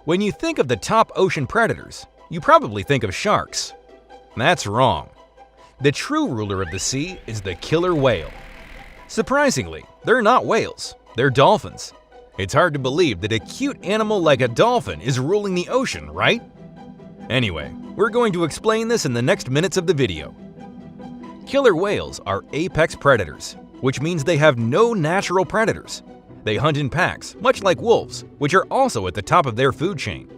When you think of the top ocean predators, you probably think of sharks. That's wrong. The true ruler of the sea is the killer whale. Surprisingly, they're not whales, they're dolphins. It's hard to believe that a cute animal like a dolphin is ruling the ocean, right? Anyway, we're going to explain this in the next minutes of the video. Killer whales are apex predators, which means they have no natural predators. They hunt in packs, much like wolves, which are also at the top of their food chain.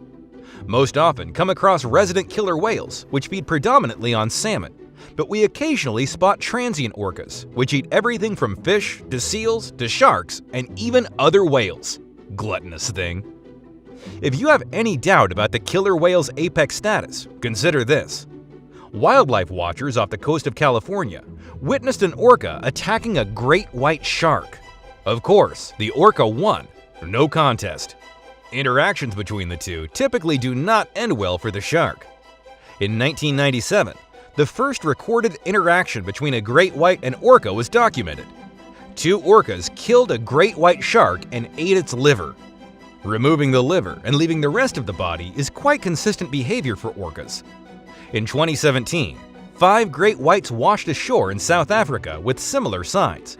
Most often come across resident killer whales, which feed predominantly on salmon, but we occasionally spot transient orcas, which eat everything from fish to seals to sharks and even other whales. Gluttonous thing. If you have any doubt about the killer whale's apex status, consider this. Wildlife watchers off the coast of California witnessed an orca attacking a great white shark. Of course, the orca won, no contest. Interactions between the two typically do not end well for the shark. In 1997, the first recorded interaction between a great white and orca was documented. Two orcas killed a great white shark and ate its liver. Removing the liver and leaving the rest of the body is quite consistent behavior for orcas. In 2017, 5 great whites washed ashore in South Africa with similar signs.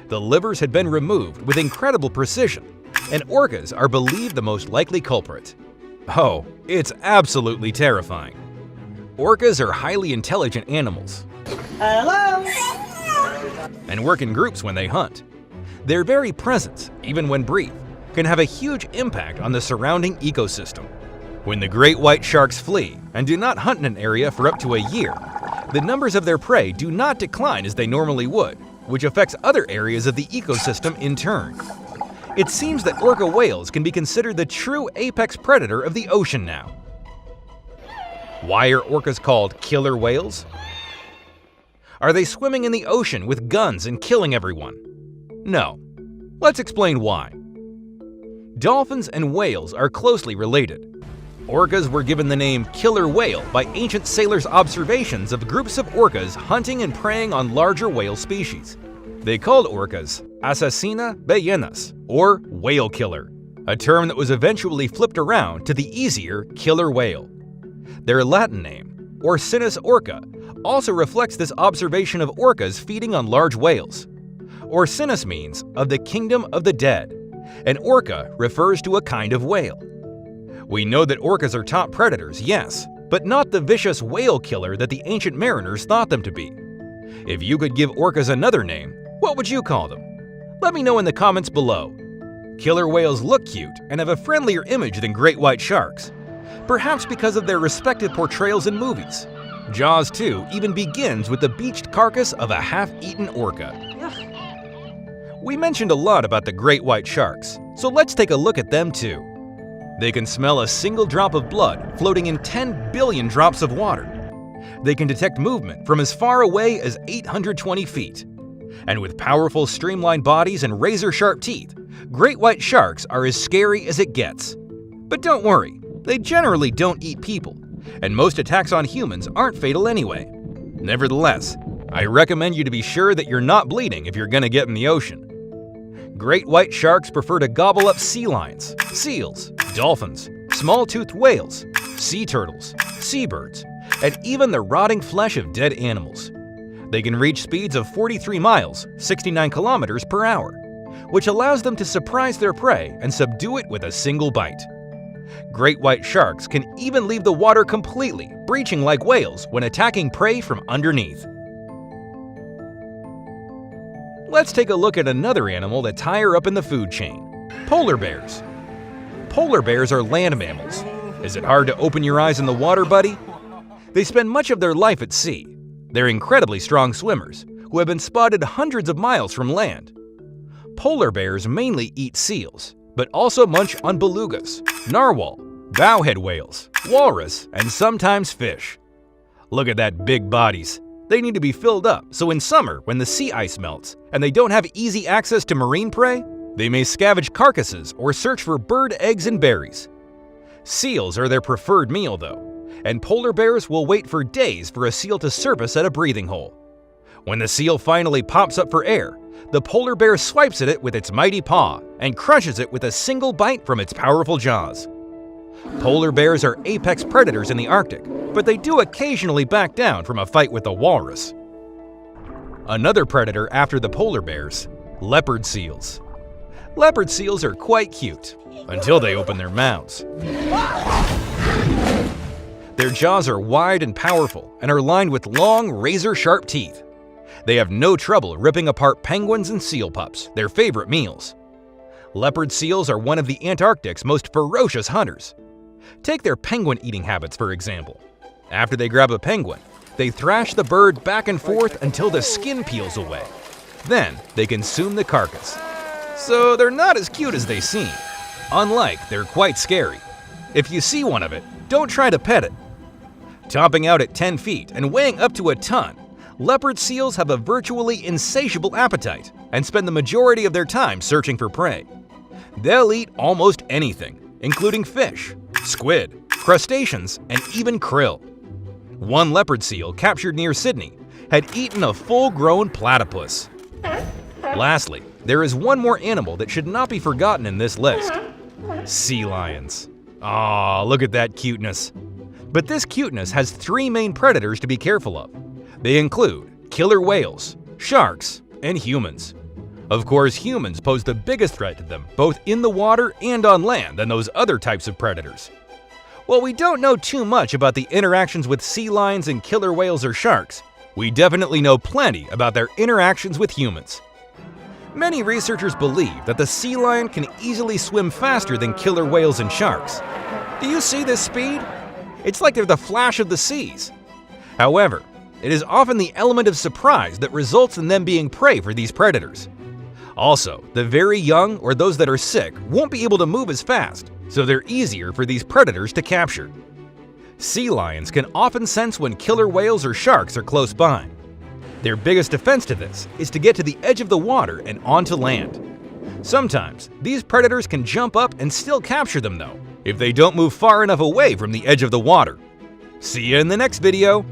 The livers had been removed with incredible precision, and orcas are believed the most likely culprit. Oh, it's absolutely terrifying. Orcas are highly intelligent animals. Hello? And work in groups when they hunt. Their very presence, even when brief, can have a huge impact on the surrounding ecosystem. When the great white sharks flee and do not hunt in an area for up to a year, the numbers of their prey do not decline as they normally would, which affects other areas of the ecosystem in turn. It seems that orca whales can be considered the true apex predator of the ocean now. Why are orcas called killer whales? Are they swimming in the ocean with guns and killing everyone? No. Let's explain why. Dolphins and whales are closely related. Orcas were given the name killer whale by ancient sailors' observations of groups of orcas hunting and preying on larger whale species. They called orcas asesina ballenas, or whale killer, a term that was eventually flipped around to the easier killer whale. Their Latin name, Orcinus orca, also reflects this observation of orcas feeding on large whales. Orcinus means of the kingdom of the dead, and orca refers to a kind of whale. We know that orcas are top predators, yes, but not the vicious whale killer that the ancient mariners thought them to be. If you could give orcas another name, what would you call them? Let me know in the comments below. Killer whales look cute and have a friendlier image than great white sharks, perhaps because of their respective portrayals in movies. Jaws 2 even begins with the beached carcass of a half-eaten orca. We mentioned a lot about the great white sharks, so let's take a look at them too. They can smell a single drop of blood floating in 10 billion drops of water. They can detect movement from as far away as 820 feet. And with powerful streamlined bodies and razor-sharp teeth, great white sharks are as scary as it gets. But don't worry, they generally don't eat people, and most attacks on humans aren't fatal anyway. Nevertheless, I recommend you to be sure that you're not bleeding if you're gonna get in the ocean. Great white sharks prefer to gobble up sea lions, seals, dolphins, small-toothed whales, sea turtles, seabirds, and even the rotting flesh of dead animals. They can reach speeds of 43 miles, 69 kilometers per hour, which allows them to surprise their prey and subdue it with a single bite. Great white sharks can even leave the water completely, breaching like whales when attacking prey from underneath. Let's take a look at another animal that's higher up in the food chain: polar bears. Polar bears are land mammals. Is it hard to open your eyes in the water, buddy? They spend much of their life at sea. They're incredibly strong swimmers who have been spotted hundreds of miles from land. Polar bears mainly eat seals, but also munch on belugas, narwhal, bowhead whales, walrus, and sometimes fish. Look at that big bodies. They need to be filled up, so in summer, when the sea ice melts and they don't have easy access to marine prey, they may scavenge carcasses or search for bird eggs and berries. Seals are their preferred meal though, and polar bears will wait for days for a seal to surface at a breathing hole. When the seal finally pops up for air, the polar bear swipes at it with its mighty paw and crushes it with a single bite from its powerful jaws. Polar bears are apex predators in the Arctic, but they do occasionally back down from a fight with a walrus. Another predator after the polar bears, leopard seals. Leopard seals are quite cute, until they open their mouths. Their jaws are wide and powerful and are lined with long, razor-sharp teeth. They have no trouble ripping apart penguins and seal pups, their favorite meals. Leopard seals are one of the Antarctic's most ferocious hunters. Take their penguin-eating habits, for example. After they grab a penguin, they thrash the bird back and forth until the skin peels away. Then, they consume the carcass. So they're not as cute as they seem. Unlike, they're quite scary. If you see one of it, don't try to pet it. Topping out at 10 feet and weighing up to a ton, leopard seals have a virtually insatiable appetite and spend the majority of their time searching for prey. They'll eat almost anything, including fish, squid, crustaceans, and even krill. One leopard seal captured near Sydney had eaten a full-grown platypus. Lastly, there is one more animal that should not be forgotten in this list: sea lions. Aw, look at that cuteness. But this cuteness has three main predators to be careful of. They include killer whales, sharks, and humans. Of course, humans pose the biggest threat to them, both in the water and on land, than those other types of predators. While we don't know too much about the interactions with sea lions and killer whales or sharks, we definitely know plenty about their interactions with humans. Many researchers believe that the sea lion can easily swim faster than killer whales and sharks. Do you see this speed? It's like they're the flash of the seas. However, it is often the element of surprise that results in them being prey for these predators. Also, the very young or those that are sick won't be able to move as fast, so they're easier for these predators to capture. Sea lions can often sense when killer whales or sharks are close by. Their biggest defense to this is to get to the edge of the water and onto land. Sometimes, these predators can jump up and still capture them though, if they don't move far enough away from the edge of the water. See you in the next video!